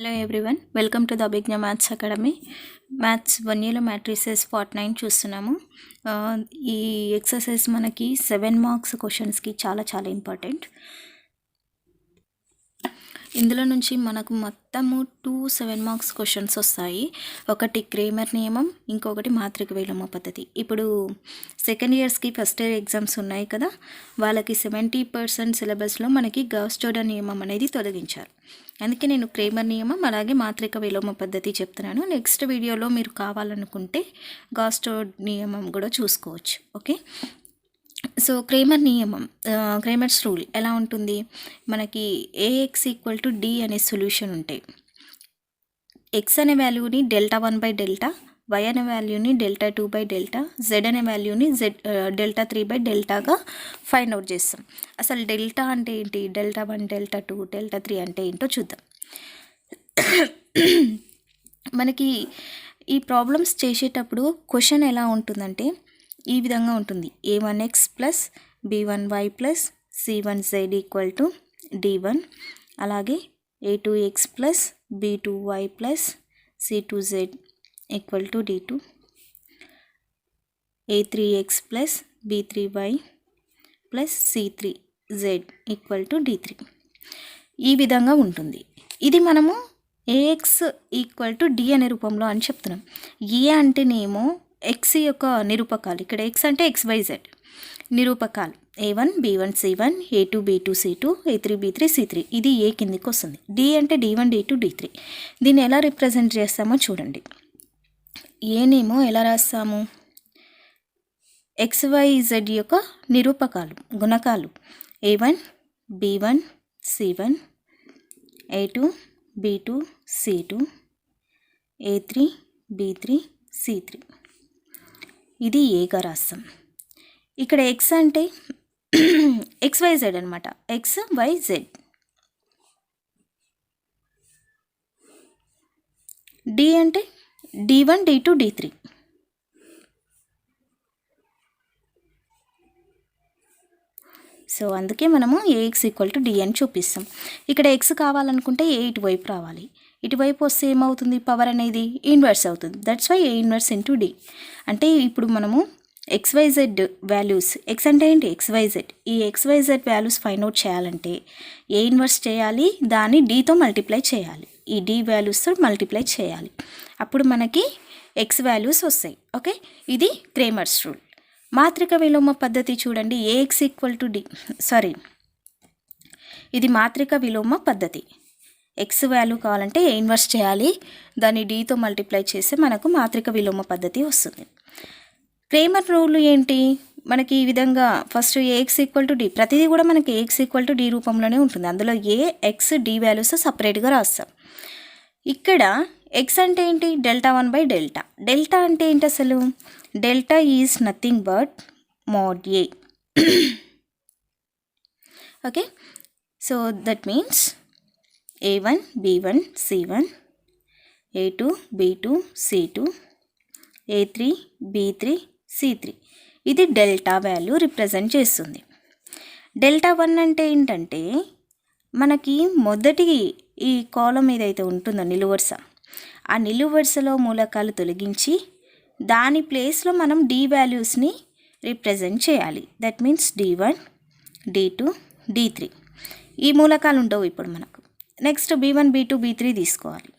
Hello everyone, welcome to the Abhigna Maths Academy. Maths 1 year matrices part 9 చూస్తున్నాము. ఈ exercise మనకి 7 marks క్వశ్చన్స్కి చాలా ఇంపార్టెంట్. ఇందులో నుంచి మనకు మొత్తము 7 మార్క్స్ క్వశ్చన్స్ వస్తాయి. ఒకటి క్రేమర్ నియమం, ఇంకొకటి మాత్రిక విలోమ పద్ధతి. ఇప్పుడు సెకండ్ ఇయర్స్కి ఫస్ట్ ఇయర్ ఎగ్జామ్స్ ఉన్నాయి కదా, వాళ్ళకి 70% సిలబస్లో మనకి గాస్-జోర్డాన్ నియమం అనేది తొలగించారు. అందుకే నేను క్రేమర్ నియమం అలాగే మాత్రిక విలోమ పద్ధతి చెప్తున్నాను. నెక్స్ట్ వీడియోలో మీరు కావాలనుకుంటే గాస్-జోర్డాన్ నియమం కూడా చూసుకోవచ్చు. ఓకే, సో క్రేమర్ నియమం, క్రేమర్స్ రూల్ ఎలా ఉంటుంది, మనకి ఏఎక్స్ ఈక్వల్ టు డి అనే సొల్యూషన్ ఉంటాయి. ఎక్స్ అనే వాల్యూని Δ1/Δ, వై అనే వాల్యూని Δ2/Δ, జెడ్ అనే వాల్యూని Δ3/Δగా ఫైండ్ అవుట్ చేస్తాం. అసలు డెల్టా అంటే ఏంటి, Δ1, Δ2, Δ3 అంటే ఏంటో చూద్దాం. మనకి ఈ ప్రాబ్లమ్స్ చేసేటప్పుడు క్వశ్చన్ ఎలా ఉంటుందంటే ఈ విధంగా ఉంటుంది. a1x plus b1y plus c1z equal to d1, అలాగే a2x plus b2y plus c2z equal to d2, a3x plus b3y plus c3z equal to d3. ఈ విధంగా ఉంటుంది. ఇది మనము ఏఎక్స్ ఈక్వల్ టు డి అనే రూపంలో అని చెప్తున్నాం. ఏ అంటేనేమో ఎక్స్ యొక్క నిరూపకాలు, ఇక్కడ ఎక్స్ అంటే XYZ నిరూపకాలు, a1 b1 c1, a2 b2 c2, a3 b3 c3. ఇది ఏ కిందికి వస్తుంది. డి అంటే d1 d2 d3. దీన్ని ఎలా రిప్రజెంట్ చేస్తామో చూడండి. ఏనేమో ఎలా రాస్తాము, XYZ యొక్క నిరూపకాలు, గుణకాలు, a1 b1 c1, a2 b2 c2, a3 b3 c3. ఇది ఏగా రాస్తాం. ఇక్కడ ఎక్స్ అంటే XYZ అనమాట, XYZ. డి అంటే d1 d2 d3. సో అందుకే మనము ఏఎక్స్ ఈక్వల్ టు డి అని చూపిస్తాం. ఇక్కడ ఎక్స్ కావాలనుకుంటే ఏ ఇటువైపు రావాలి, ఇటువైపు వస్తే ఏమవుతుంది, పవర్ అనేది ఇన్వర్స్ అవుతుంది. That's why A inverse into D. అంటే ఇప్పుడు మనము XYZ వాల్యూస్, ఎక్స్ అంటే ఏంటి XYZ, ఈ XYZ వాల్యూస్ ఫైండ్ అవుట్ చేయాలంటే ఏ ఇన్వర్స్ చేయాలి, దాన్ని డితో మల్టిప్లై చేయాలి, ఈ డి వాల్యూస్తో మల్టిప్లై చేయాలి, అప్పుడు మనకి ఎక్స్ వాల్యూస్ వస్తాయి. ఓకే, ఇది క్రేమర్స్ రూల్. మాత్రిక విలోమ పద్ధతి చూడండి, AX equal to D, sorry, ఇది మాత్రిక విలోమ పద్ధతి. ఎక్స్ వాల్యూ కావాలంటే ఏ ఇన్వర్స్ చేయాలి, దాన్ని డితో మల్టిప్లై చేస్తే మనకు మాత్రిక విలోమ పద్ధతి వస్తుంది. క్రేమర్ రూల్ ఏంటి, మనకి ఈ విధంగా first AX equal to D, ప్రతిదీ కూడా మనకి ఏఎక్స్ ఈక్వల్ టు డి రూపంలోనే ఉంటుంది. అందులో ఏ ఎక్స్ డి వాల్యూస్ సపరేట్గా రాస్తాం. ఇక్కడ ఎక్స్ అంటే ఏంటి, Δ1/Δ. డెల్టా అంటే ఏంటి అసలు, delta is nothing but mode A. Okay, so that means a1 b1 c1, a2 b2 c2, a3 b3 c3. ఇది డెల్టా వాల్యూ రిప్రజెంట్ చేస్తుంది. Δ1 అంటే ఏంటంటే మనకి మొదటి ఈ కాలం ఏదైతే ఉంటుందో నిలువు వరుస, ఆ నిలువు వరుసలో మూలకాలు తొలగించి దాని ప్లేస్లో మనం డి వాల్యూస్ని రిప్రజెంట్ చేయాలి. That means d1 d2 d3. ఈ మూలకాలు ఉండవు ఇప్పుడు మనకు. నెక్స్ట్ b1 b2 b3 తీసుకోవాలి.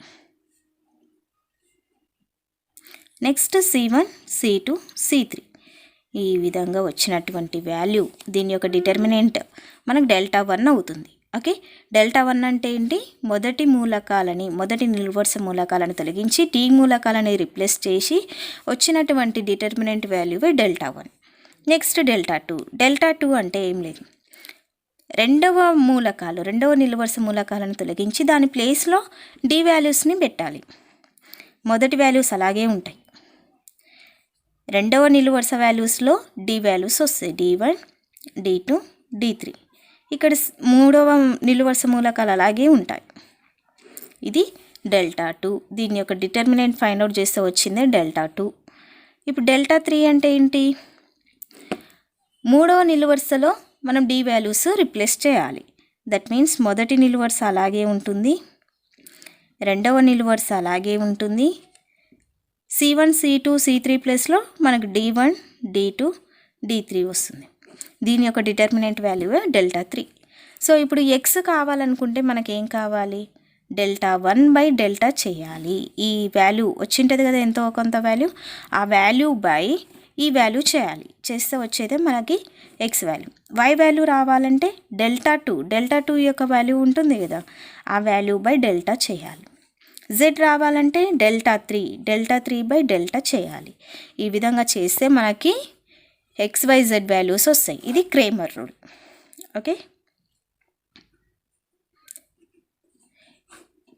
Next c1 c2 c3. ఈ విధంగా వచ్చినటువంటి వాల్యూ, దీని యొక్క డిటర్మినెంట్ మనకు Δ1 అవుతుంది. ఓకే, Δ1 అంటే ఏంటి, మొదటి మూలకాలని, మొదటి నిలువరుస మూలకాలను తొలగించి టీ మూలకాలని రిప్లేస్ చేసి వచ్చినటువంటి డిటర్మినెంట్ వాల్యూవే Δ1. నెక్స్ట్ Δ2. Δ2 అంటే ఏం లేదు, రెండవ నిలువరుస మూలకాలను తొలగించి దాని ప్లేస్లో డి వాల్యూస్ని పెట్టాలి. మొదటి వాల్యూస్ అలాగే ఉంటాయి, రెండవ నిలువరుస వాల్యూస్లో డి వాల్యూస్ వస్తాయి, d1 d2 d3. ఇక్కడ మూడవ నిలువరుస మూలకాలు అలాగే ఉంటాయి. ఇది Δ2. దీని యొక్క డిటర్మినెంట్ ఫైండ్ అవుట్ చేస్తే వచ్చిందే Δ2. ఇప్పుడు Δ3 అంటే ఏంటి, మూడవ నిలువరుసలో మనం డి వాల్యూస్ రిప్లేస్ చేయాలి. దట్ మీన్స్ మొదటి నిలువు వరుస అలాగే ఉంటుంది, రెండవ నిలువు వరుస అలాగే ఉంటుంది. C1 C2 C3 ప్లేస్లో మనకు D1 D2 D3 వస్తుంది. దీని యొక్క డిటర్మినెంట్ వాల్యూ δ3. సో ఇప్పుడు x కావాలనుకుంటే మనకేం కావాలి, δ1/δ చేయాలి. ఈ వాల్యూ వచ్చింటుంది కదా ఎంతో కొంత వాల్యూ, ఆ వాల్యూ బై ఈ వాల్యూ చేయాలి. చేస్తే వచ్చేదే మనకి x వాల్యూ. y వాల్యూ రావాలంటే δ2 యొక్క వాల్యూ ఉంటుంది కదా, ఆ వాల్యూ బై డెల్టా చేయాలి. z రావాలంటే δ3/δ చేయాలి. ఈ విధంగా చేస్తే మనకి XYZ వాల్యూస్ వస్తాయి. ఇది క్రేమర్ రూల్. ఓకే,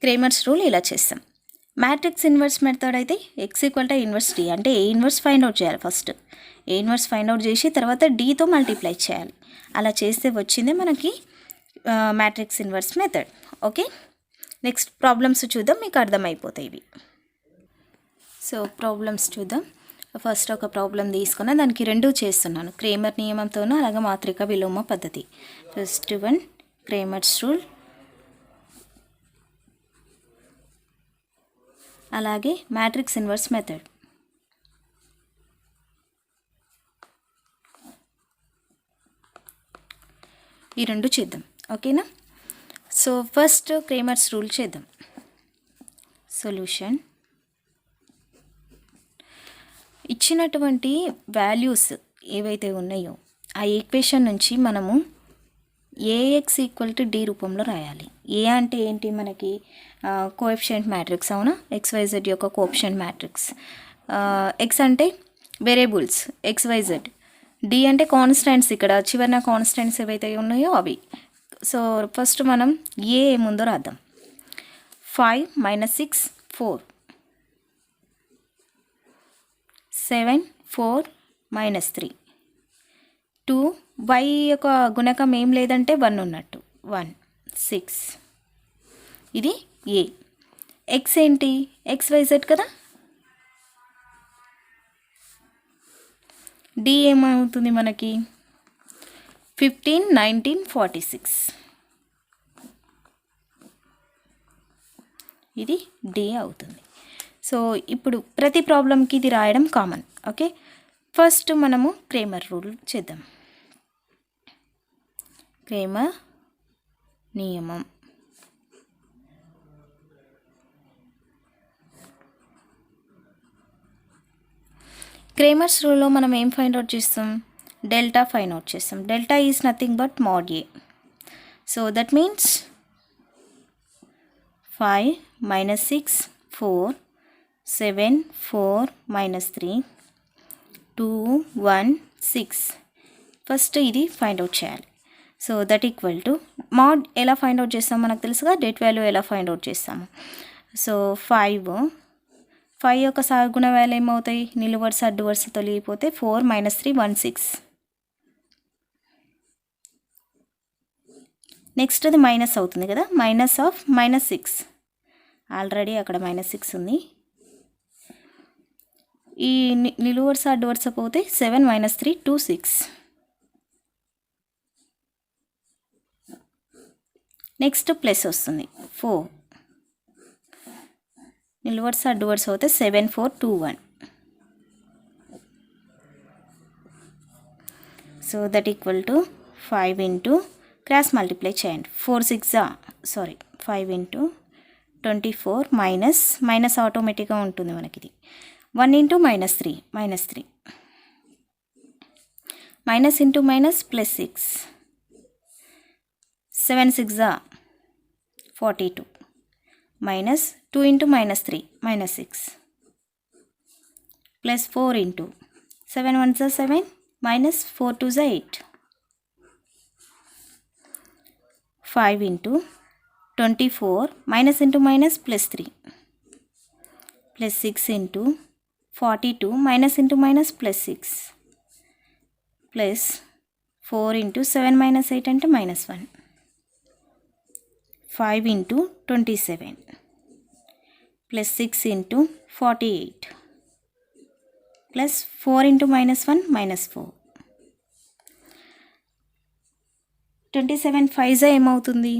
క్రేమర్స్ రూల్ ఇలా చేస్తాం. మ్యాట్రిక్స్ ఇన్వర్స్ మెథడ్ అయితే x = ఇన్వర్స్ D అంటే A ఇన్వర్స్ ఫైండ్ అవుట్ చేయాలి. First A inverse find out చేసి తర్వాత Dతో మల్టిప్లై చేయాలి. అలా చేస్తే వచ్చిందే మనకి matrix inverse method. Okay, next problems చూద్దాం, మీకు అర్థమైపోతాయి ఇవి. సో ప్రాబ్లమ్స్ చూద్దాం. ఫస్ట్ ఒక ప్రాబ్లం తీసుకున్నా, దానికి రెండు చేస్తున్నాను, క్రేమర్ నియమంతోనూ అలాగే మాత్రిక విలోమ పద్ధతి. ఫస్ట్ వన్ క్రేమర్స్ రూల్, అలాగే మ్యాట్రిక్స్ ఇన్వర్స్ మెథడ్. ఈ రెండు చేద్దాం. ఓకేనా, సో ఫస్ట్ క్రేమర్స్ రూల్ చేద్దాం. సొల్యూషన్, ఇచ్చినటువంటి వాల్యూస్ ఏవైతే ఉన్నాయో ఆ ఈక్వేషన్ నుంచి మనము AX = D రూపంలో రాయాలి. ఏ అంటే ఏంటి, మనకి కోఎఫిషియంట్ మ్యాట్రిక్స్, అవునా, XYZ యొక్క కోఎఫిషియంట్ మ్యాట్రిక్స్. X అంటే వేరియబుల్స్ XYZ, D అంటే కాన్స్టెంట్స్, ఇక్కడ చివరిన కాన్స్టెంట్స్ ఏవైతే ఉన్నాయో అవి. సో ఫస్ట్ మనం ఏ ముందో రాద్దాం. 5 - 6 4, 7 4 - 3 2. y యొక్క గుణకం ఏం లేదంటే 1 ఉన్నట్టు, 1 6. ఇది ఏ. x ఏంటి, XYZ కదా. D ఏమవుతుంది మనకి 15 19 46. ఇది D అవుతుంది. సో ఇప్పుడు ప్రతి ప్రాబ్లంకి ఇది రాయడం కామన్. ఓకే, ఫస్ట్ మనము క్రేమర్ రూల్ చేద్దాం. క్రేమర్ నియమం. క్రేమర్స్ రూల్లో మనం ఏం ఫైండ్ అవుట్ చేస్తాం, డెల్టా ఫైండ్ అవుట్ చేస్తాం. Delta is nothing but mod A. So that means 5 - 6 4 7 4 - 3 2 1 6. First ఇది ఫైండ్ అవుట్ చేయాలి. So that equal to mod ఎలా ఫైండ్ అవుట్ చేస్తాం మనకు తెలుసుగా, డెట్ వాల్యూ ఎలా ఫైండ్ అవుట్ చేస్తాము. సో 5 యొక్క సహగుణ వాల్యూ ఏమవుతాయి, నిలువు వరుస అడ్డు వరుస తొలగిపోతే 4 - 3 1 6. నెక్స్ట్ అది మైనస్ అవుతుంది కదా, -6. ఆల్రెడీ అక్కడ -6 ఉంది. ఈ నిలువు వరుస అడ్డు వరుస పోతే 7 - 3 2 6. నెక్స్ట్ ప్లస్ వస్తుంది 4. నిలువు వరుస అడ్డు వరుస అవుతే 7 4 2 1. So that equal to 5 into cross multiply చేయండి. 5 ఇంటూ 24 మైనస్ ఆటోమేటిక్గా ఉంటుంది మనకి. ఇది 1 into -3 -3 minus into minus plus 6 7 6 42 minus 2 into -3 -6 plus 4 into 7 1 7 minus 4 2 8. 5 into 24 minus into minus plus 3 plus 6 into 42 minus into minus plus 6 plus 4 into 7 minus 8 into minus 1. 5 into 27 plus 6 into 48 plus 4 into minus 1 minus 4. 27 5 ఏమవుతుంది?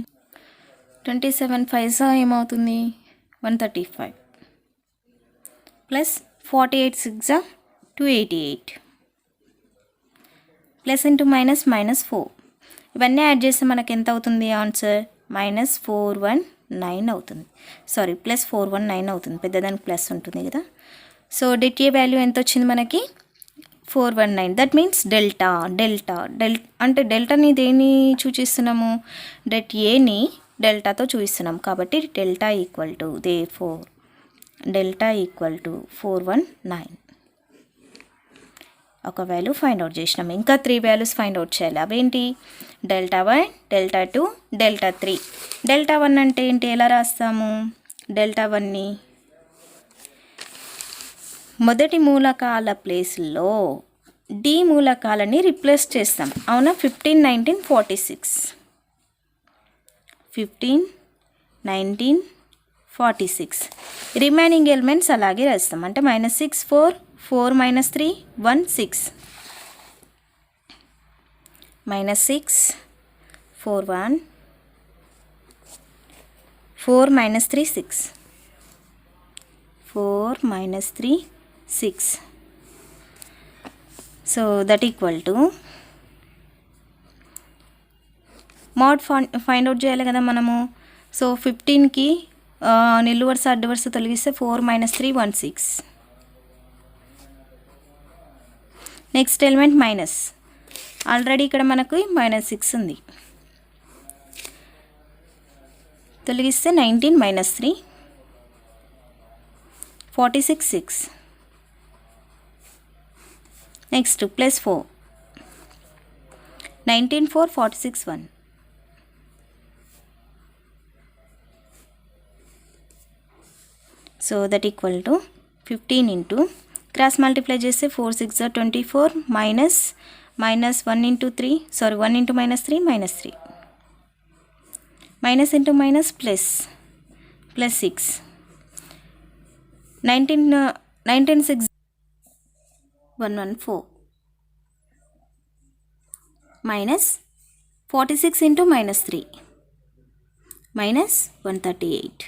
27 5 ఏమవుతుంది? 135 plus 48 6 288 plus into minus -4. ఇవన్నీ add చేస్తే మనకి ఎంత అవుతుంది answer? -419 అవుతుంది. Sorry, +419 అవుతుంది. పెద్దదానికి plus ఉంటుంది కదా. సో డెట్ ఏ వాల్యూ ఎంత వచ్చింది మనకి? 419. దట్ మీన్స్ డెల్టా అంటే డెల్టాని దేన్ని సూచిస్తున్నాము? డెట్ ఏని డెల్టాతో చూపిస్తున్నాం కాబట్టి delta equal to delta equal to 419. ఒక వాల్యూ ఫైండ్ అవుట్ చేసినాం. ఇంకా 3 వాల్యూస్ ఫైండ్ అవుట్ చేయాలి. అవేంటి? Delta 1, delta 2, delta 3. డెల్టా 1 అంటే ఏంటి? ఎలా రాస్తాము? డెల్టా 1ని మొదటి మూలకాల ప్లేస్లో డి మూలకాలని రిప్లేస్ చేస్తాం. అవునా? 15, 19, 46. 15, 19, 46. రిమైనింగ్ ఎలిమెంట్స్ అలాగే రాస్తాం. అంటే -6, 4, 4 - 3, 1, 6. -6, 4, 1, 4 - 3, 6. 4 - 3, 6. So that equal to mod find out చేయాలి కదా మనము. సో 15కి నిలువు వరుస అడ్డు వరుస తొలగిస్తే 4 - 3, 1, 6. Next element minus. ఆల్రెడీ ఇక్కడ మనకు -6 ఉంది. తొలగిస్తే 19 - 3, 46, 6. Next +4. 19, 4, 46, 1. So that equal to 15 into cross multiply చేస్తే 4 6 24 minus 1 into 3 sorry 1 into -3 -3 minus into minus plus 6 19 6 114 minus 46 into -3 minus 138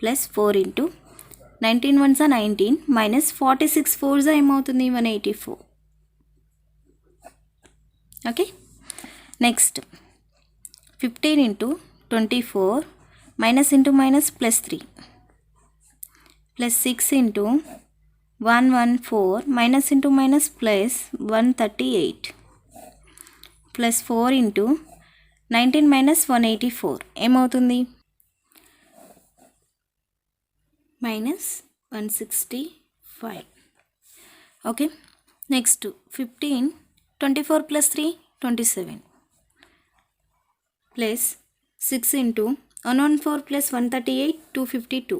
plus 4 into 19 1s 19 minus 46 4s ఏమవుతుంది? 184. Okay. Next 15 into 24 minus into minus +3 plus 6 into 114 minus into minus plus 138 plus 4 into 19 minus 184 ఏమవుతుంది? -165. Okay. Next 15 24 + 3 27 plus 6 into 114 plus 138 252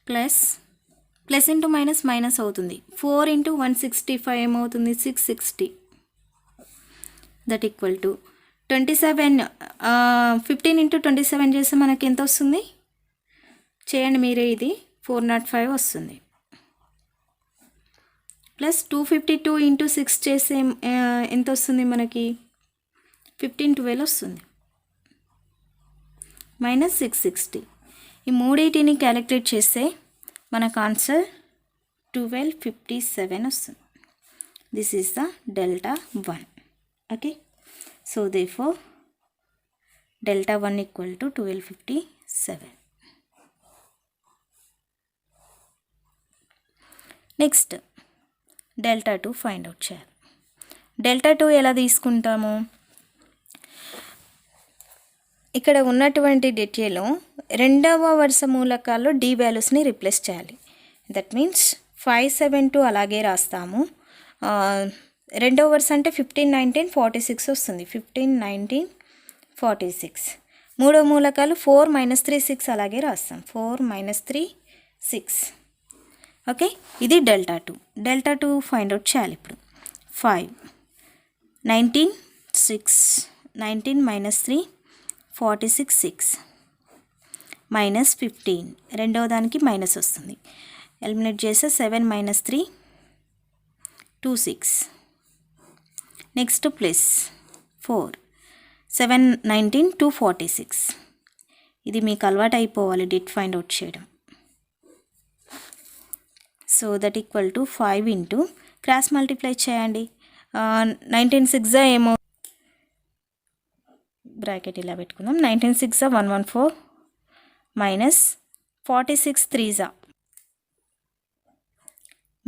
plus into minus minus అవుతుంది. 4 into 165 ఏమవుతుంది? 660. That equal to 27. 15 into 27 చేస్తే మనకి ఎంత వస్తుంది? చేయండి మీరే. ఇది 405 వస్తుంది. ప్లస్ 252 ఇంటూ 6 చేస్తే ఎంత వస్తుంది మనకి? 1512 వస్తుంది. మైనస్ 660. ఈ మూడింటిని క్యాలిక్యులేట్ చేస్తే మనకు ఆన్సర్ 1257 వస్తుంది. This is the delta 1. Okay. So therefore delta 1 equal to 1257. Next delta 2 find out చేయాలి. డెల్టా 2 ఎలా తీసుకుంటాము? ఇక్కడ ఉన్నటువంటి డేటాలో రెండవ వరుస మూలకాల్లో డి వాల్యూస్ని రిప్లేస్ చేయాలి. దట్ మీన్స్ 572 అలాగే రాస్తాము. రెండవ వరుస అంటే 15 19 46 వస్తుంది. 15 19 46. మూడో మూలకాలు 4 -3 6 అలాగే రాస్తాం. 4 -3 6. ఓకే. ఇది డెల్టా 2. డెల్టా 2 ఫైండ్ అవుట్ చేయాలి ఇప్పుడు. 5 19 6 19 -3 46 6 మైనస్ 15. రెండవ దానికి మైనస్ వస్తుంది. ఎలిమినేట్ చేస్తే 7 - 3 26. నెక్స్ట్ ప్లస్ 4 7 19 246 ఇది మీకు అలవాటు అయిపోవాలి డిట్ ఫైండ్ అవుట్ చేయడం. So that equal to 5 into cross multiply చేయండి. 19 6 ఏమో బ్రాకెట్ ఇలా పెట్టుకుందాం. 19 6 114 minus 46 3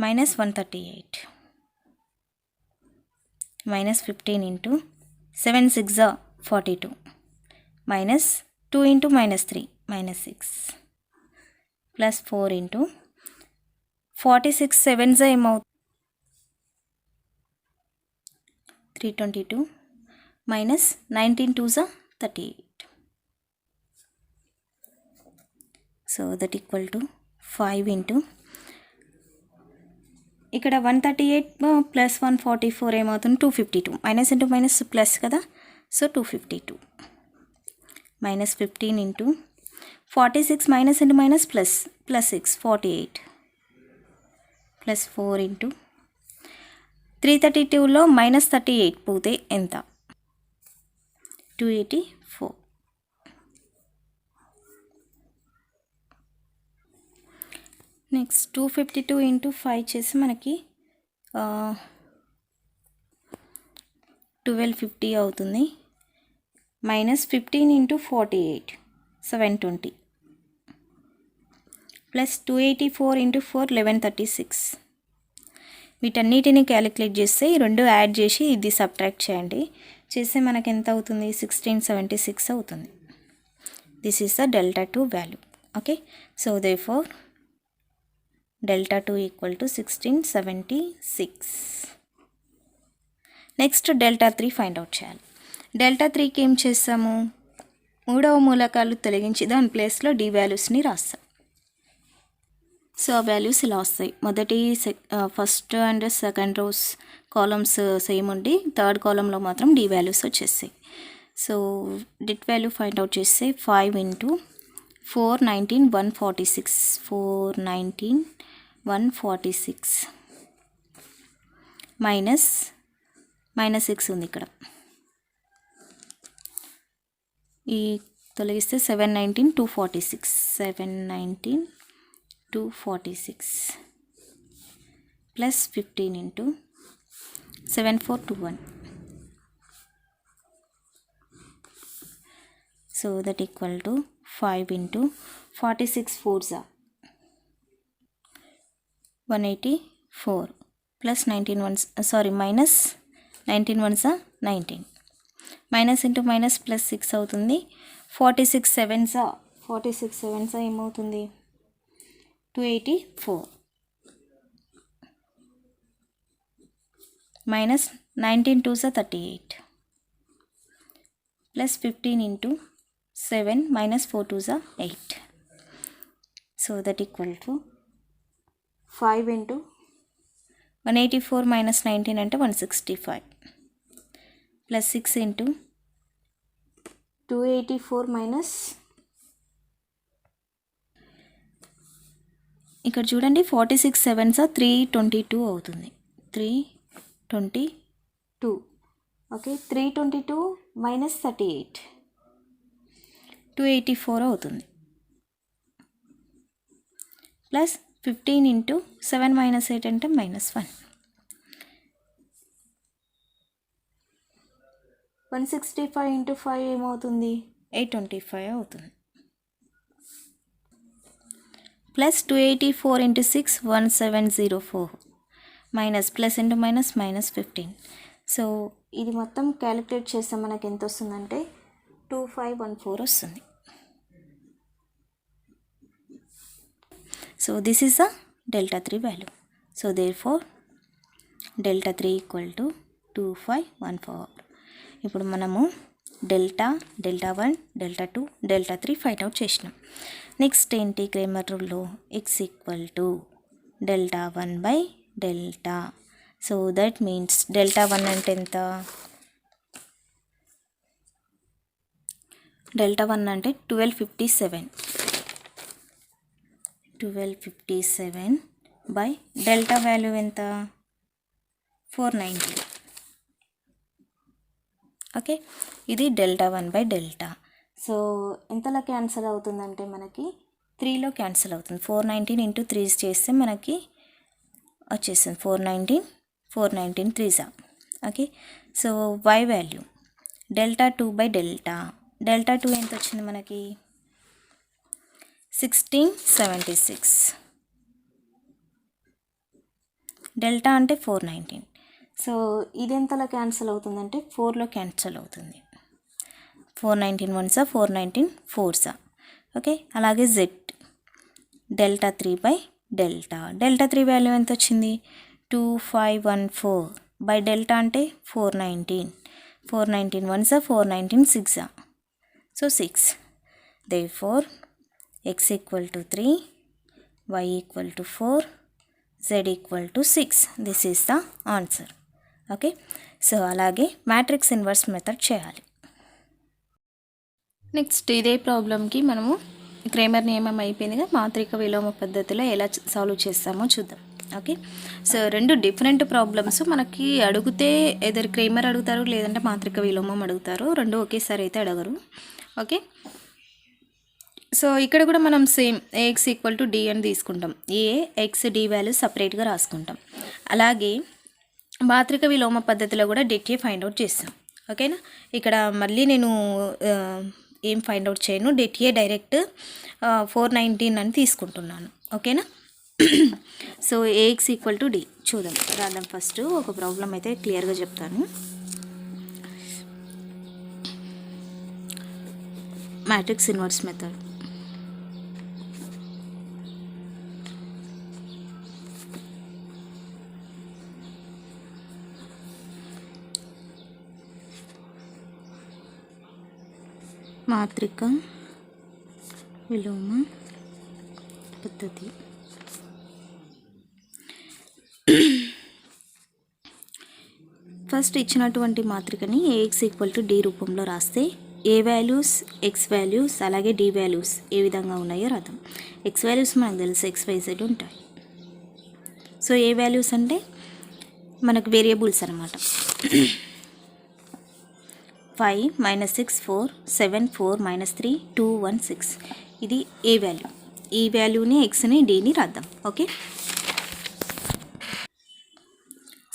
minus 138 minus 15 into 7 6 42 minus 2 into minus 3 minus 6 plus 4 into 46 7 ఏమవుతుంది 322 minus 19 2 38. So that equal to 5 into ఇక్కడ 138 ప్లస్ 144 ఏమవుతుంది 252 మైనస్ ఇంటూ మైనస్ ప్లస్ కదా. So 252 minus 15 into 46 minus into minus plus 6 48 plus 4 into 332లో minus 38 పోతే ఎంత 284. Next 252 into 5 చేసి మనకి 1250 అవుతుంది. Minus 15 into 48 720 plus 284 into 4 1136. వీటన్నిటిని క్యాలిక్యులేట్ చేస్తే ఈ రెండు యాడ్ చేసి ఇది సబ్ట్రాక్ట్ చేయండి. చేస్తే మనకి ఎంత అవుతుంది 1676 అవుతుంది. This is the delta 2 value. Okay, so therefore delta 2 equal to 1676. Next delta 3 find out చేయాలి. డెల్టా 3కి ఏం చేస్తాము, మూడవ మూలకాలు తొలగించి దాని ప్లేస్లో డి వాల్యూస్ని రాస్తాం. సో ఆ వాల్యూస్ ఇలా వస్తాయి. మొదటి first and second rows columns same ఉండి థర్డ్ కాలంలో మాత్రం డి వాల్యూస్ వచ్చేస్తాయి. సో డిట్ వాల్యూ ఫైండ్ అవుట్ చేస్తే 5 ఇంటూ 419 146 419 146 మైనస్ 6 ఉంది ఇక్కడ. ఈ తొలగిస్తే 719 246 719 246 plus 15 into 7421. So that equal to 5 into 46 4 184 plus 19 1 minus 19 1 19 minus into minus plus 6 అవుతుంది. 46 7 ఏమవుతుంది 284 minus 19 2 38 plus 15 into 7 minus 4 2 8. So that equal to 5 into 184 minus 19 అంటే 165 plus 6 into 284 minus ఇక్కడ చూడండి 46 7 322 అవుతుంది 322. ఓకే, 322 మైనస్ 38 284 అవుతుంది. ప్లస్ 15 ఇంటూ 7 మైనస్ 8 అంటే minus 1 165 into 5 ఏమవుతుంది 825 అవుతుంది. Plus 284 into 6 1704 minus plus into minus minus 15. So ఇది మొత్తం క్యాలిక్యులేట్ చేస్తే మనకి ఎంత వస్తుందంటే 2514 వస్తుంది. So this is the delta 3 value. So therefore delta 3 equal to 2514. ఇప్పుడు మనము delta 1 delta 2 delta 3 find out చేసినాం. నెక్స్ట్ ఏంటి క్రేమర్ రూల్లో x equal to delta 1 by delta. So that means delta 1 అంటే ఎంత, డెల్టా 1 అంటే 1257 బై డెల్టా వాల్యూ ఎంత 490. Okay, ఇది డెల్టా 1 బై డెల్టా. సో ఎంతలో క్యాన్సిల్ అవుతుందంటే మనకి 3లో క్యాన్సిల్ అవుతుంది. 419 ఇంటూ 3 చేస్తే మనకి వచ్చేస్తుంది 419 3s. Okay. So y value delta 2 ఎంత వచ్చింది మనకి 1676. డెల్టా అంటే 419. సో ఇది ఎంతలో క్యాన్సిల్ అవుతుందంటే 4లో క్యాన్సిల్ అవుతుంది. 419 1s 419 4s. ఓకే. అలాగే z డెల్టా 3 వాల్యూ ఎంత వచ్చింది 2514 బై డెల్టా అంటే 419 1s 419 6. So 6. therefore x equal to 3, y equal to 4, z equal to 6. This is the answer. Okay. So అలాగే మ్యాట్రిక్స్ ఇన్వర్స్ మెథడ్ చేయాలి. Next ఇదే ప్రాబ్లంకి మనము క్రేమర్ నియమం అయిపోయిందిగా, మాత్రిక విలోమ పద్ధతిలో ఎలా సాల్వ్ చేస్తామో చూద్దాం. ఓకే. సో 2 డిఫరెంట్ ప్రాబ్లమ్స్ మనకి అడిగితే ఎదర్ క్రేమర్ అడుగుతారు లేదంటే మాత్రిక విలోమం అడుగుతారు. 2 ఒకేసారి అయితే అడగరు. ఓకే. సో ఇక్కడ కూడా మనం same ax equal to d అని తీసుకుంటాం. ax d వాల్యూ సపరేట్గా రాసుకుంటాం. అలాగే మాత్రిక విలోమ పద్ధతిలో కూడా డెట్ ఫైండ్ అవుట్ చేస్తాం. ఓకేనా. ఇక్కడ మళ్ళీ నేను ఏం ఫైండ్ అవుట్ చేయను, డెట్ డైరెక్ట్ 419 అని తీసుకుంటున్నాను. ఓకేనా. So ax equal to d చూద్దాం, రాద్దాం. ఫస్ట్ ఒక ప్రాబ్లం అయితే క్లియర్గా చెప్తాను. Matrix inverse method. మాత్రిక విలోమ పద్ధతి. ఫస్ట్ ఇచ్చినటువంటి మాత్రికని ax ఈక్వల్ టు d రూపంలో రాస్తే ఏ వాల్యూస్ ఎక్స్ వాల్యూస్ అలాగే డి వాల్యూస్ ఏ విధంగా ఉన్నాయో రాద్దాం. ఎక్స్ వాల్యూస్ మనకు తెలుసు XYZ ఉంటాయి. సో ఏ వాల్యూస్ అంటే మనకు వేరియబుల్స్ అనమాట. 5 -6 4 7 4 -3 2 1 6. ఇది ఏ వాల్యూ. ఈ వాల్యూని ఎక్స్ని డీని రాద్దాం. ఓకే.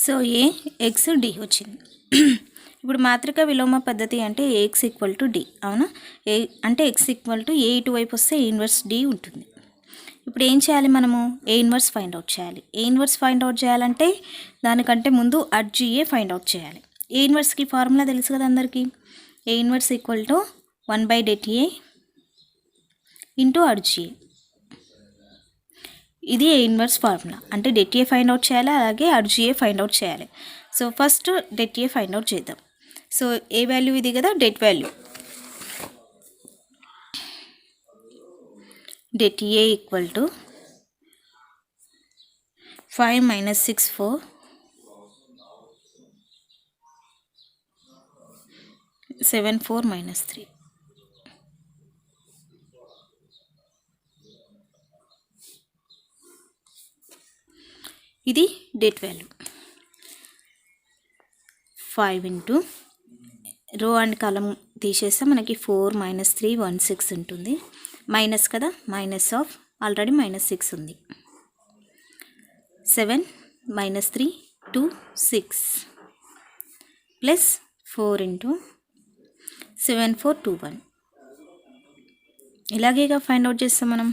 సో ఏ ఎక్స్ డి వచ్చింది. ఇప్పుడు మాత్రిక విలోమ పద్ధతి అంటే ax ఈక్వల్ టు d. అవునా. ఏ అంటే x ఈక్వల్ టు ఏ ఇటువైపు వస్తే ఏ ఇన్వర్స్ d ఉంటుంది. ఇప్పుడు ఏం చేయాలి మనము, ఏ ఇన్వర్స్ ఫైండ్ అవుట్ చేయాలి. ఏ ఇన్వర్స్ ఫైండ్ అవుట్ చేయాలంటే దానికంటే ముందు అడ్జిఏ ఫైండ్ అవుట్ చేయాలి. ఏ ఇన్వర్స్కి ఫార్ములా తెలుసు కదా అందరికీ. A inverse equal to 1/det into adj A. ఇది ఏ ఇన్వర్స్ ఫార్ములా. అంటే డెట్ ఏ ఫైండ్ అవుట్ చేయాలి, అలాగే అడ్జిఏ ఫైండ్ అవుట్ చేయాలి. So first det A find out చేద్దాం. సో ఏ వాల్యూ ఇది కదా, det value. Det A equal to 5 - 6 4 7 4 -3. ఇది డెట్ వాల్యూ. 5 ఇంటూ రో అండ్ కాలం తీసేస్తే మనకి 4 - 3 1 6 ఉంటుంది. మైనస్ కదా, మైనస్ ఆఫ్ ఆల్రెడీ -6 ఉంది. 7 - 3 2 6 ప్లస్ 4 ఇంటూ 7 4 2 1. ఇలాగేగా ఫైండ్ అవుట్ చేస్తాం మనం.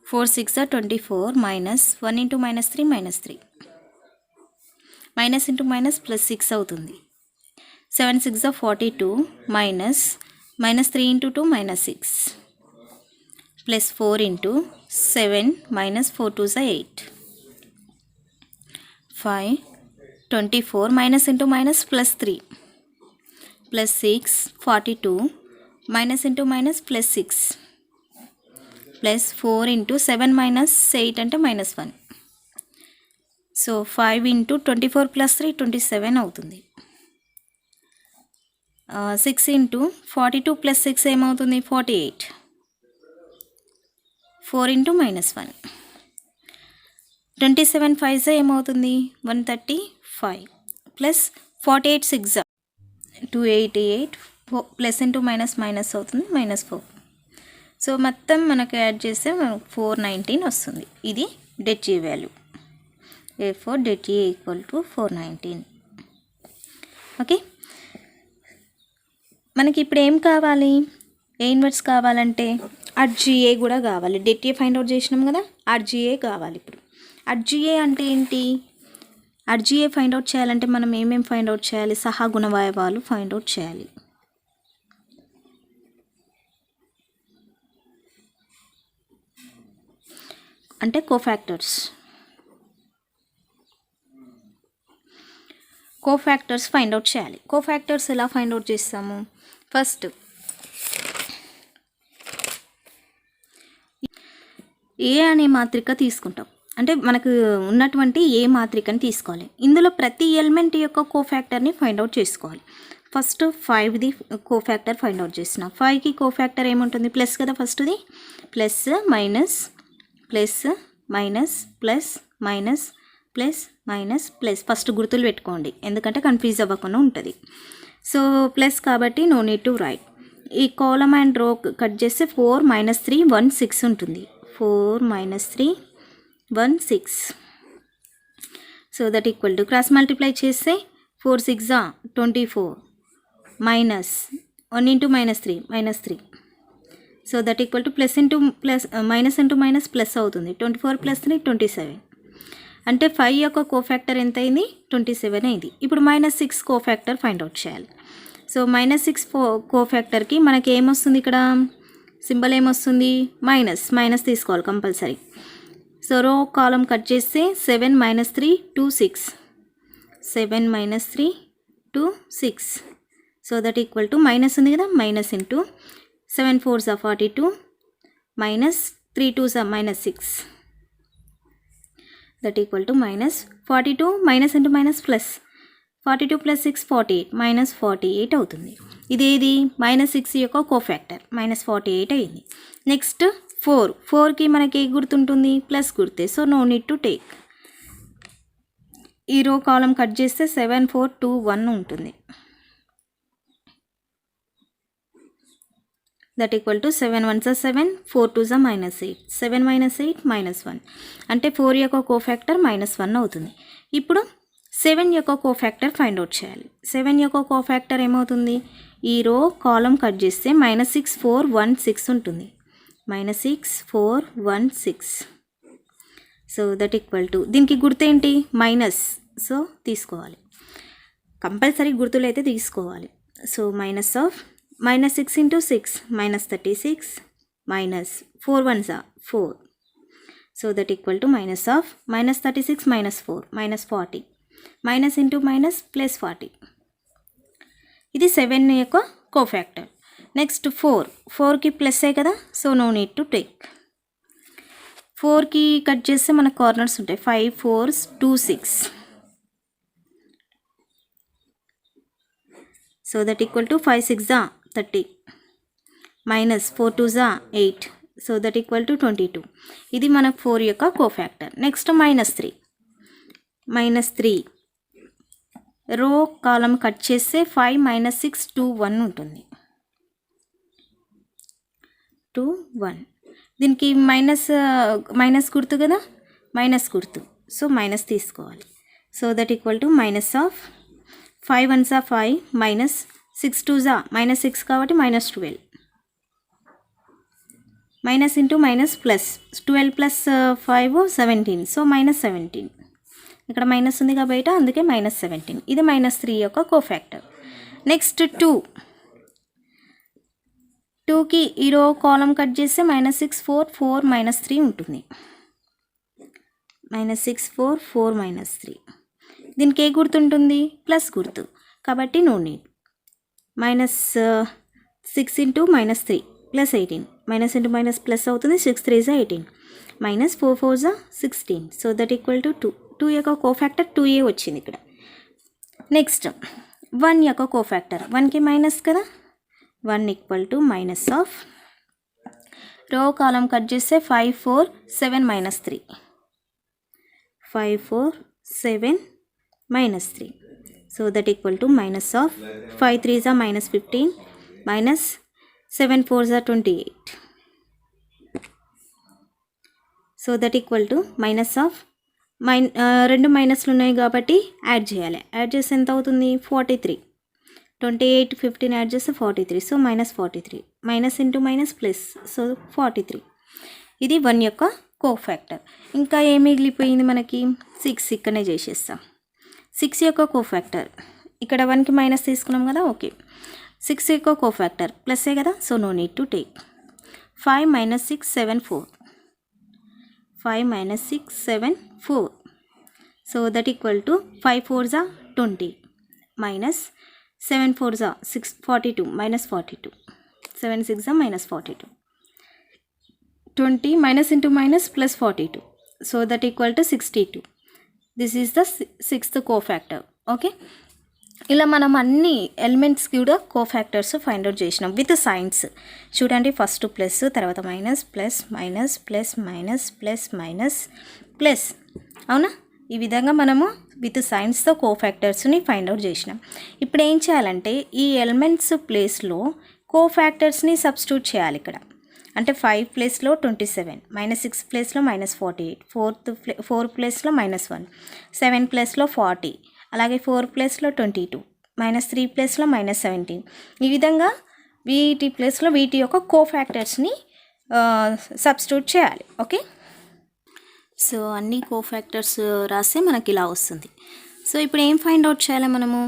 4 6 24 -1 into -3 -3. Minus into minus plus 6 అవుతుంది. 7 6 42 -3 into 2 -6 plus 4 into 7 -4 2 8. 5 24 minus into minus plus 3 plus 6 42 minus into minus plus 6 plus 4 into 7 -8 అంటే -1. So 5 into 24 plus 3 27 అవుతుంది. 6 ఇంటూ 42 ప్లస్ 6 ఏమవుతుంది 48. 4 into -1. 27 5 ఏమవుతుంది 135 plus 48 6 288 plus into minus minus అవుతుంది, -4. So మొత్తం మనకు add చేస్తే మనకు 419 వస్తుంది. ఇది det A value. therefore det A equal to 419. Okay, మనకి ఇప్పుడు ఏం కావాలి? ఏ ఇన్వర్స్ కావాలంటే RGA కూడా కావాలి. det A ఫైండ్ అవుట్ చేసినాం కదా, RGA కావాలి. ఇప్పుడు RGA అంటే ఏంటి? RGA ఫైండ్ అవుట్ చేయాలంటే మనం ఏమేమి ఫైండ్ అవుట్ చేయాలి? సహగుణవయవాలు ఫైండ్ అవుట్ చేయాలి. అంటే కోఫాక్టర్స్ ఫైండ్ అవుట్ చేయాలి. కోఫాక్టర్స్ ఎలా ఫైండ్ అవుట్ చేస్తాము? ఫస్ట్ ఏ అనే మాత్రిక తీసుకుంటాం. అంటే మనకు ఉన్నటువంటి ఏ మాత్రికని తీసుకోవాలి. ఇందులో ప్రతి ఎలిమెంట్ యొక్క కోఫాక్టర్ని ఫైండ్ అవుట్ చేసుకోవాలి. ఫస్ట్ 5ది కోఫాక్టర్ ఫైండ్ అవుట్ చేసిన. 5కి కోఫాక్టర్ ఏముంటుంది? ప్లస్ కదా, ఫస్ట్ది plus minus plus minus plus minus plus minus plus. First గుర్తులు పెట్టుకోండి, ఎందుకంటే కన్ఫ్యూజ్ అవ్వకుండా ఉంటుంది. సో ప్లస్ కాబట్టి నో నీడ్ టు రైట్. ఈ కాలమ్ అండ్ రో కట్ చేస్తే 4 - 3 1 6 ఉంటుంది. 4 - 3 1 6. So that equal to cross multiply చేస్తే 4 6 24 minus 1 into -3 -3. So that equal to plus into plus minus into minus plus అవుతుంది. 24 + 3 27. అంటే 5 యొక్క కోఫాక్టర్ ఎంత అయింది? 27 అయింది. ఇప్పుడు -6 కోఫాక్టర్ ఫైండ్ అవుట్ చేయాలి. సో -6 కోఫాక్టర్కి మనకి ఏమొస్తుంది? ఇక్కడ సింబల్ ఏమొస్తుంది? మైనస్ తీసుకోవాలి కంపల్సరీ. సో రో కాలం కట్ చేస్తే 7 - 3 2 6. 7 - 3 2 6. So that equal to minus ఉంది కదా, minus into 7 4s are 42 minus 3 2s are -6. That equal to -42 minus into minus plus 42 + 6 48 -48 అవుతుంది. ఇదేది? -6 యొక్క కోఫాక్టర్ -48 అయింది. నెక్స్ట్ 4కి మనకి ఏ గుర్తుంటుంది? ప్లస్ గుర్తే. So no need to take. ఈ రో కాలం కట్ చేస్తే 7 4 2 1 ఉంటుంది. That equal to 7 1s are 7 4 2s are -8. 7 - 8 -1. అంటే 4 యొక్క కోఫాక్టర్ -1 అవుతుంది. ఇప్పుడు 7 యొక్క కోఫాక్టర్ ఫైండ్ అవుట్ చేయాలి. 7 యొక్క కోఫాక్టర్ ఏమవుతుంది? ఈ రో కాలం కట్ చేస్తే -6 4 1 6 ఉంటుంది. -6 4 1 6. సో దట్ ఈక్వల్ టు దీనికి గుర్తేంటి? మైనస్. సో తీసుకోవాలి, కంపల్సరీ గుర్తులు అయితే తీసుకోవాలి. So -6 into 6 -36 minus 4 1s are 4. So that equal to -36 - 4 -40. Minus into minus plus 40. ఇది 7 యొక్క కోఫాక్టర్. నెక్స్ట్ 4కి ప్లస్ ఏ కదా, so no need to take. 4కి కట్ చేస్తే మనకు కార్నర్స్ ఉంటాయి. 5 4s 2 6. So that equal to 5 6 30 minus 4 2s 8. So that equal to 22. ఇది మనకు 4 యొక్క కోఫాక్టర్. నెక్స్ట్ -3 రో కాలం కట్ చేస్తే 5 - 6 2 1 ఉంటుంది. 2 1. దీనికి మైనస్ గుర్తు కదా, మైనస్ గుర్తు. సో మైనస్ తీసుకోవాలి. So that equal to -5 1s are 5 minus 6 2s are -6 కాబట్టి -12. Minus into minus plus 12 + 5 17. So -17. ఇక్కడ మైనస్ ఉంది కాబట్టి అందుకే -17. ఇది -3 యొక్క కోఫాక్టర్. నెక్స్ట్ 2కి ఈ రో కాలం కట్ చేస్తే -6 4 4 -3 ఉంటుంది. -6 4 4 -3. దీనికి ఏ గుర్తుంటుంది? ప్లస్ గుర్తు కాబట్టి no need. -6 into -3 + 18. Minus into minus plus అవుతుంది. 6 3s are 18 minus 4 4s are 16. So that equal to 2 యొక్క కోఫాక్టర్ 2a వచ్చింది ఇక్కడ. నెక్స్ట్ 1 యొక్క కోఫాక్టర్ 1కి మైనస్ కదా, 1 ఈక్వల్ టు మైనస్ ఆఫ్ రో కాలం కట్ చేస్తే 5 4 7 -3. 5 4 7 -3. So that equal to -5 3s are -15 minus 7 4s are 28. So that equal to minus of రెండు మైనస్లు ఉన్నాయి కాబట్టి యాడ్ చేయాలి. యాడ్ చేస్తే ఎంత అవుతుంది? 43. 28 15 యాడ్ చేస్తే 43. So -43. Minus into minus plus, so 43. ఇది 1 యొక్క కోఫ్యాక్టర్. ఇంకా ఏం మిగిలిపోయింది మనకి? 6. ఇక్కడనే చేసేస్తాం. 6 యొక్క కోఫ్యాక్టర్ ఇక్కడ 1కి మైనస్ తీసుకున్నాం కదా. ఓకే, 6 యొక్క కోఫ్యాక్టర్ ప్లస్సే కదా, so no need to take. 5 - 6 7 4. 5 - 6 7 4. So that equal to 5 4s are 20 minus 7 4s are 6 42 minus 42. 7 6 are minus 42. 20 minus into minus plus 42. So that equal to 62. This is the sixth cofactor. Okay. ఇలా మనం అన్ని ఎలిమెంట్స్కి కూడా కోఫ్యాక్టర్స్ find out చేసినాం with science. చూడండి, first plus, తర్వాత minus plus minus plus minus plus minus plus. అవునా? ఈ విధంగా మనము విత్ సైన్స్తో కోఫ్యాక్టర్స్ని ఫైండ్ అవుట్ చేసినాం. ఇప్పుడు ఏం చేయాలంటే ఈ ఎలిమెంట్స్ ప్లేస్లో కోఫ్యాక్టర్స్ని సబ్స్టిట్యూట్ చేయాలి ఇక్కడ. అంటే 5 ప్లేస్లో 27, -6 ప్లేస్లో -48, 4 ప్లేస్లో -1, 7 ప్లేస్లో 40, అలాగే 4 ప్లేస్లో 22, -3 ప్లేస్లో -17. ఈ విధంగా వీటి ప్లేస్లో వీటి యొక్క కోఫ్యాక్టర్స్ని సబ్స్టిట్యూట్ చేయాలి. ఓకే, సో అన్ని కోఫ్యాక్టర్స్ రాస్తే మనకి ఇలా వస్తుంది. సో ఇప్పుడు ఏం ఫైండ్ అవుట్ చేయాలి మనము?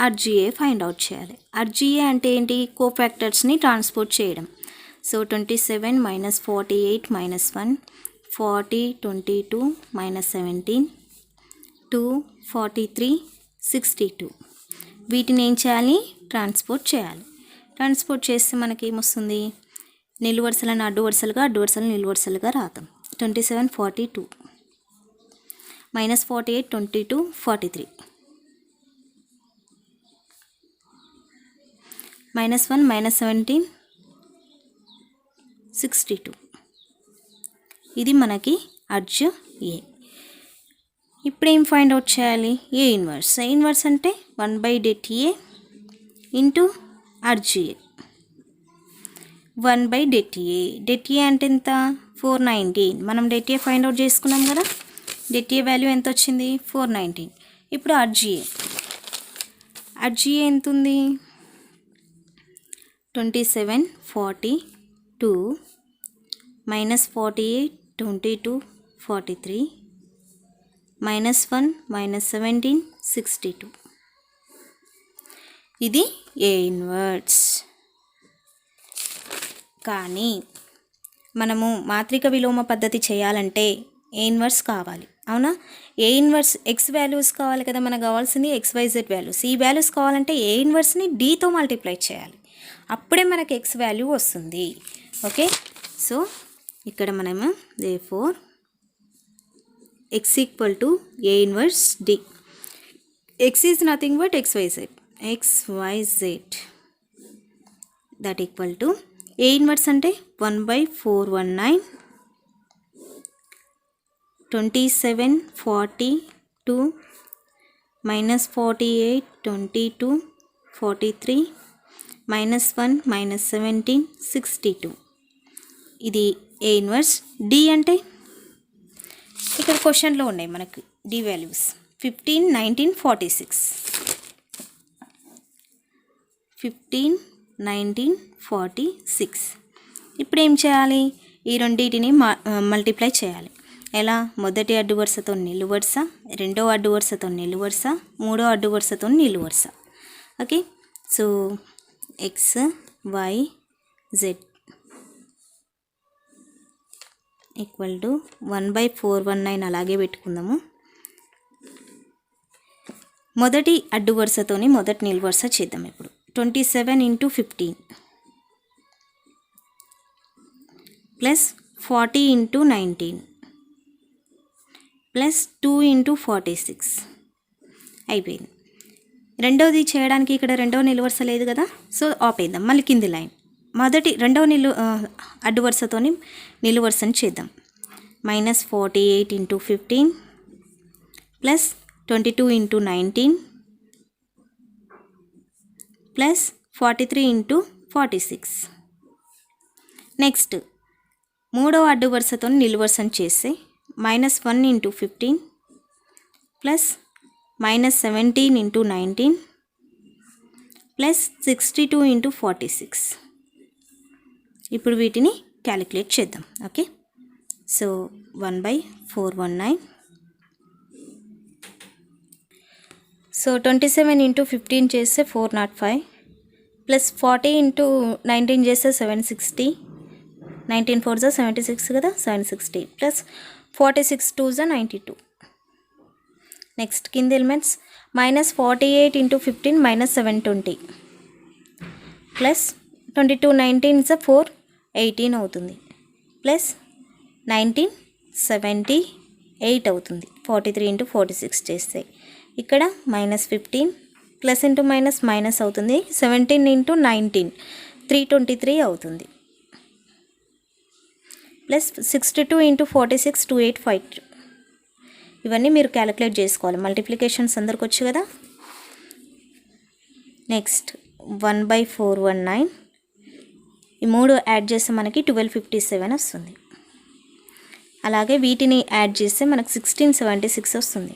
RGA ఫైండ్ అవుట్ చేయాలి. RGA అంటే ఏంటి? కోఫ్యాక్టర్స్ని ట్రాన్స్పోర్ట్ చేయడం. సో 27 - 48 - 1, 40 22 - 17, 2 43 62. వీటిని ఏం చేయాలి? ట్రాన్స్పోర్ట్ చేయాలి. ట్రాన్స్పోర్ట్ చేస్తే మనకి ఏమొస్తుంది? నిలువు వరుసలను అడ్డు వరుసలుగా, అడ్డు వరుసలను నిలువు వరుసలుగా రాద్దాం. 27 42 -48 22 43 -1 -17 62. ఇది మనకి అర్జ్ ఏ. ఇప్పుడు ఏం ఫైండ్ అవుట్ చేయాలి? ఏ ఇన్వర్స్. ఏ ఇన్వర్స్ అంటే 1/det A into RGA. 1/det A. det A అంటే ఎంత? 419. మనం det A ఫైండ్ అవుట్ చేసుకున్నాం కదా. det A వాల్యూ ఎంత వచ్చింది? 419. ఇప్పుడు RGA. RGA ఎంత ఉంది? 27 42 -48 22 43 -1 -17 62. ఇది ఏ ఇన్వర్స్. కానీ మనము మాత్రిక విలోమ పద్ధతి చేయాలంటే ఏ ఇన్వర్స్ కావాలి. అవునా? ఏ ఇన్వర్స్ ఎక్స్ వాల్యూస్ కావాలి కదా. మనకు కావాల్సింది XYZ వాల్యూస్. ఈ వాల్యూస్ కావాలంటే ఏ ఇన్వర్స్ని Dతో మల్టిప్లై చేయాలి. అప్పుడే మనకి ఎక్స్ వాల్యూ వస్తుంది. ఓకే, సో ఇక్కడ మనము therefore x equal to A inverse D. X is nothing but XYZ. That equal to A inverse అంటే 1/419 27 42 -48 22 43 -1 -17 62. ఇది ఏ ఇన్వర్స్. డి అంటే ఇక్కడ క్వశ్చన్లో ఉన్నాయి మనకి డి వాల్యూస్ 15 19 46. 15 19 46. ఇప్పుడు ఏం చేయాలి? ఈ రెండింటిని మల్టిప్లై చేయాలి. ఎలా? మొదటి అడ్డు వరుసతో నిలువు వరుస, రెండో అడ్డు వరుసతో నిలువు వరుస, మూడో అడ్డు వరుసతో నిలువు వరుస. Okay, so XYZ equal to 1/419 అలాగే పెట్టుకుందాము. మొదటి అడ్డు వరుసతోని మొదటి నిలువు వరుస చేద్దాం. ఇప్పుడు 27 × 15 ప్లస్ 40 × 19 ప్లస్ 2 × 46 అయిపోయింది. రెండవది చేయడానికి ఇక్కడ రెండవ నిలువు వరుస లేదు కదా, సో ఆపేద్దాం. మళ్ళీ కింది లైన్ రెండవ అడ్డు వరుసతోని నిలువు వరుసని చేద్దాం. -48 × 15 ప్లస్ 22 × 19 ప్లస్ 43 × 46. నెక్స్ట్ మూడవ అడ్డు వరుసతో నిలువు వరుసను చేస్తే -1 into 15 plus -17 into 19 plus 62 into 46. ఇప్పుడు వీటిని క్యాలిక్యులేట్ చేద్దాం. Okay, so 1/419. సో 27 ఇంటూ 15 చేస్తే 405 ప్లస్ 40 ఇంటూ 19 చేస్తే 760. 19 4 76 కదా, 760 ప్లస్ 46 2 92. నెక్స్ట్ కింద ఎలిమెంట్స్ -48 ఇంటూ 15 -720 ప్లస్ 22 19 4 18 అవుతుంది ప్లస్ 19 78 అవుతుంది. 43 ఇంటూ 46 చేస్తే ఇక్కడ -15 ప్లస్ ఇంటూ మైనస్ అవుతుంది. 17 ఇంటూ 19 323 అవుతుంది ప్లస్ 62 ఇంటూ 46 2852. ఇవన్నీ మీరు క్యాలిక్యులేట్ చేసుకోవాలి. మల్టిప్లికేషన్స్ అందరికి వచ్చు కదా. నెక్స్ట్ 1/419 ఈ మూడు యాడ్ చేస్తే మనకి 1257 వస్తుంది. అలాగే వీటిని యాడ్ చేస్తే మనకు 1676 వస్తుంది.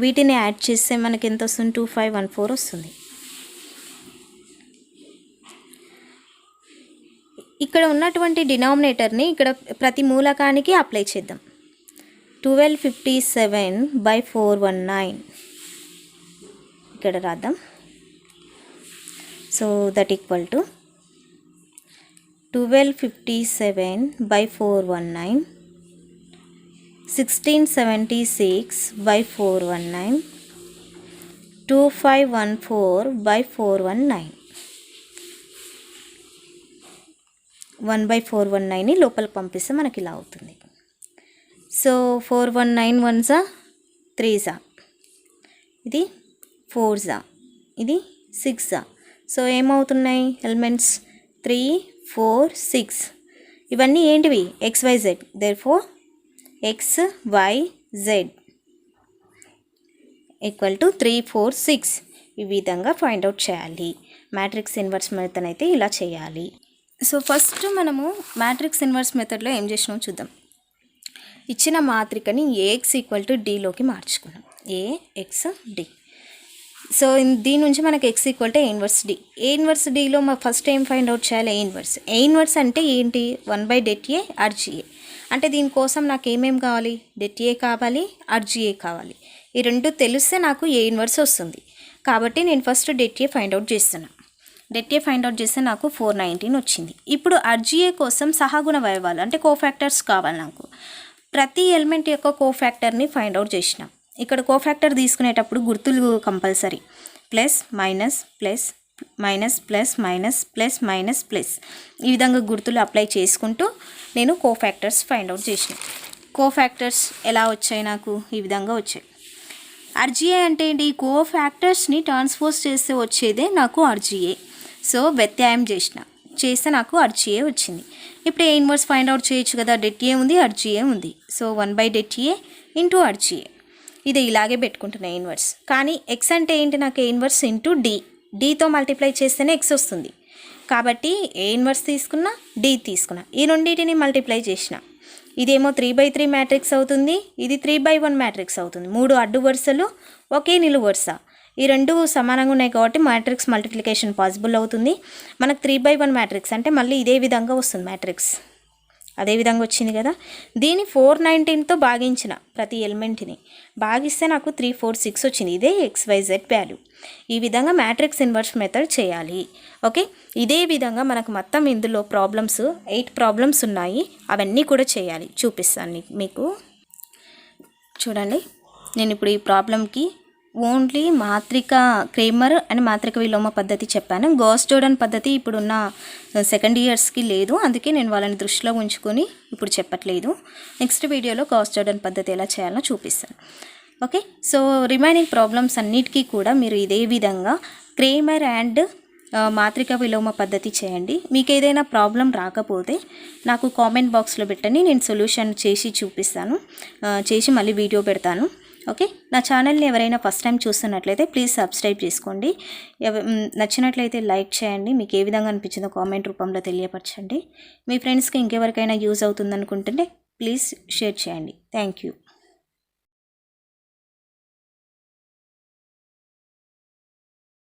వీటిని యాడ్ చేస్తే మనకి ఎంత వస్తుంది, 2514 వస్తుంది. ఇక్కడ ఉన్నటువంటి డినామినేటర్ని ఇక్కడ ప్రతి మూలకానికి అప్లై చేద్దాం. 1257/419 ఇక్కడ రాద్దాం. So that equal to 1257/419 1676/419 2514/419. 1/419ని లోపలికి పంపిస్తే మనకి ఇలా అవుతుంది. సో 419 1s 3s, ఇది 4s, ఇది 6s. సో ఏమవుతున్నాయి ఎలిమెంట్స్ 3 4 6. ఇవన్నీ ఏంటివి, XYZ. Therefore XYZ equal to 3 4 6. ఈ విధంగా ఫైండ్ అవుట్ చేయాలి. మ్యాట్రిక్స్ ఇన్వర్స్ మెథడ్ అయితే ఇలా చేయాలి. సో ఫస్ట్ మనము మ్యాట్రిక్స్ ఇన్వర్స్ మెథడ్లో ఏం చేసినామో చూద్దాం. ఇచ్చిన మాత్రికని AX ఈక్వల్ టు Dలోకి మార్చుకున్నాం. AXD. సో దీని నుంచి మనకి X equal to A inverse D. A inverse Dలో ఫస్ట్ ఏం ఫైండ్ అవుట్ చేయాలి, A ఇన్వర్స్. A ఇన్వర్స్ అంటే ఏంటి, 1/det RGA. అంటే దీనికోసం నాకు ఏమేమి కావాలి, det కావాలి, RGA కావాలి. ఈ రెండు తెలిస్తే నాకు A ఇన్వర్స్ వస్తుంది. కాబట్టి నేను ఫస్ట్ det ఫైండ్ అవుట్ చేస్తున్నాను. det ఫైండ్ అవుట్ చేస్తే నాకు 419 వచ్చింది. ఇప్పుడు RGA కోసం సహగుణ వైవాలు అంటే కోఫ్యాక్టర్స్ కావాలి నాకు. ప్రతి ఎలిమెంట్ యొక్క కోఫ్యాక్టర్ని ఫైండ్ అవుట్ చేసిన. ఇక్కడ కోఫ్యాక్టర్ తీసుకునేటప్పుడు గుర్తులు compulsory, plus minus plus minus plus minus plus minus plus, ఈ విధంగా గుర్తులు అప్లై చేసుకుంటూ నేను కోఫ్యాక్టర్స్ ఫైండ్ అవుట్ చేసిన. కోఫ్యాక్టర్స్ ఎలా వచ్చాయి నాకు, ఈ విధంగా వచ్చాయి. RGA అంటే ఏంటి, కోఫ్యాక్టర్స్ని ట్రాన్స్పోజ్ చేస్తే వచ్చేదే నాకు RGA. సో వ్యత్యాయం చేస్తే నాకు RGA వచ్చింది. ఇప్పుడు A ఇన్వర్స్ ఫైండ్ అవుట్ చేయొచ్చు కదా, det ఉంది RGA ఉంది. So 1/det into RGA. ఇది ఇలాగే పెట్టుకుంటున్నా ఇన్వర్స్. కానీ X అంటే ఏంటి, నాకు A ఇన్వర్స్ ఇంటూ Dతో మల్టిప్లై చేస్తేనే X వస్తుంది. కాబట్టి A ఇన్వర్స్ తీసుకున్నా, D తీసుకున్నా, ఈ రెండింటిని మల్టిప్లై చేసిన. ఇదేమో 3/3 మ్యాట్రిక్స్ అవుతుంది, ఇది 3/1 మ్యాట్రిక్స్ అవుతుంది. 3 అడ్డు వరుసలు ఒకే నిలువు వరుస, ఈ రెండు సమానంగా ఉన్నాయి కాబట్టి మ్యాట్రిక్స్ మల్టిప్లికేషన్ పాసిబుల్ అవుతుంది. మనకు 3/1 మ్యాట్రిక్స్ అంటే మళ్ళీ ఇదే విధంగా వస్తుంది మ్యాట్రిక్స్. అదే విధంగా వచ్చింది కదా. దీన్ని 419తో భాగించిన, ప్రతి ఎలిమెంట్ని భాగిస్తే నాకు 3 4 6 వచ్చింది. ఇదే XYZ వాల్యూ. ఈ విధంగా మ్యాట్రిక్స్ ఇన్వర్స్ మెథడ్ చేయాలి. ఓకే, ఇదే విధంగా మనకు మొత్తం ఇందులో ప్రాబ్లమ్స్ 8 ప్రాబ్లమ్స్ ఉన్నాయి. అవన్నీ కూడా చేయాలి, చూపిస్తాను మీకు. చూడండి, నేను ఇప్పుడు ఈ ప్రాబ్లంకి ఓన్లీ మాత్రిక క్రేమర్ అని మాత్రిక విలోమ పద్ధతి చెప్పాను. గాస్ జోర్డాన్ పద్ధతి ఇప్పుడున్న సెకండ్ ఇయర్స్కి లేదు, అందుకే నేను వాళ్ళని దృష్టిలో ఉంచుకొని ఇప్పుడు చెప్పట్లేదు. నెక్స్ట్ వీడియోలో గాస్ జోర్డాన్ పద్ధతి ఎలా చేయాలో చూపిస్తాను. ఓకే, సో రిమైనింగ్ ప్రాబ్లమ్స్ అన్నిటికీ కూడా మీరు ఇదే విధంగా క్రేమర్ అండ్ మాత్రిక విలోమ పద్ధతి చేయండి. మీకు ఏదైనా ప్రాబ్లం రాకపోతే నాకు కామెంట్ బాక్స్లో పెట్టండి, నేను సొల్యూషన్ చేసి చూపిస్తాను, చేసి మళ్ళీ వీడియో పెడతాను. ఓకే, నా ఛానల్ని ఎవరైనా ఫస్ట్ టైం చూస్తున్నట్లయితే ప్లీజ్ సబ్స్క్రైబ్ చేసుకోండి. నచ్చినట్లయితే లైక్ చేయండి. మీకు ఏ విధంగా అనిపించిందో కామెంట్ రూపంలో తెలియపరచండి. మీ ఫ్రెండ్స్కి ఇంకెవరికైనా యూజ్ అవుతుందనుకుంటుంటే ప్లీజ్ షేర్ చేయండి. Thank you.